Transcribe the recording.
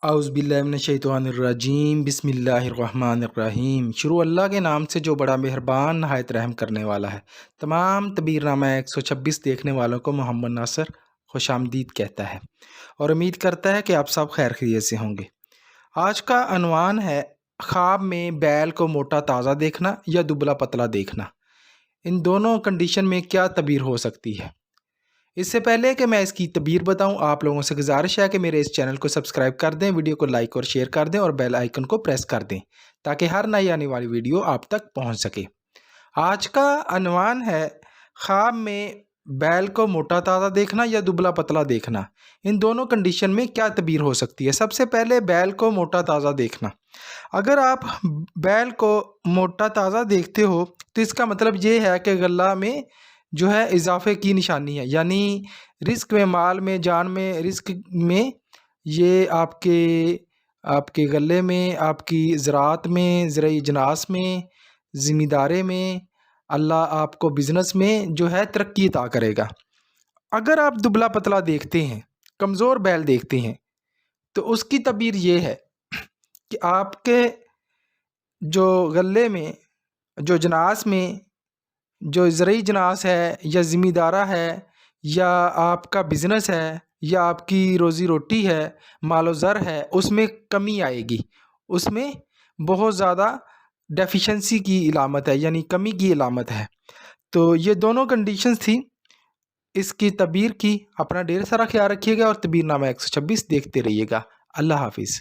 اعوذ باللہ من الشیطان الرجیم، بسم اللہ الرحمن الرحیم۔ شروع اللہ کے نام سے جو بڑا مہربان نہایت رحم کرنے والا ہے۔ تمام تبیر نامہ 126 دیکھنے والوں کو محمد ناصر خوش آمدید کہتا ہے اور امید کرتا ہے کہ آپ سب خیر خیریت سے ہوں گے۔ آج کا عنوان ہے خواب میں بیل کو موٹا تازہ دیکھنا یا دبلا پتلا دیکھنا۔ ان دونوں کنڈیشن میں کیا تعبیر ہو سکتی ہے؟ اس سے پہلے کہ میں اس کی تعبیر بتاؤں، آپ لوگوں سے گزارش ہے کہ میرے اس چینل کو سبسکرائب کر دیں، ویڈیو کو لائک اور شیئر کر دیں اور بیل آئیکن کو پریس کر دیں تاکہ ہر نئی آنے والی ویڈیو آپ تک پہنچ سکے۔ آج کا عنوان ہے خواب میں بیل کو موٹا تازہ دیکھنا یا دبلا پتلا دیکھنا۔ ان دونوں کنڈیشن میں کیا تعبیر ہو سکتی ہے؟ سب سے پہلے بیل کو موٹا تازہ دیکھنا۔ اگر آپ بیل کو موٹا تازہ دیکھتے ہو تو اس کا مطلب یہ ہے کہ غلہ میں جو ہے اضافے کی نشانی ہے، یعنی رزق میں، مال میں، جان میں، رزق میں، یہ آپ کے غلے میں، آپ کی زراعت میں، زرعی اجناس میں، ذمہ داری میں، اللہ آپ کو بزنس میں جو ہے ترقی عطا کرے گا۔ اگر آپ دبلا پتلا دیکھتے ہیں، کمزور بیل دیکھتے ہیں، تو اس کی تعبیر یہ ہے کہ آپ کے جو غلے میں، جو جناس میں، جو زرعی جناس ہے یا ذمہ دارہ ہے یا آپ کا بزنس ہے یا آپ کی روزی روٹی ہے، مال و زر ہے، اس میں کمی آئے گی، اس میں بہت زیادہ ڈیفیشنسی کی علامت ہے، یعنی کمی کی علامت ہے۔ تو یہ دونوں کنڈیشنز تھی اس کی تعبیر کی۔ اپنا ڈھیر سارا خیال رکھیے گا اور تعبیر نامہ 126 دیکھتے رہیے گا۔ اللہ حافظ۔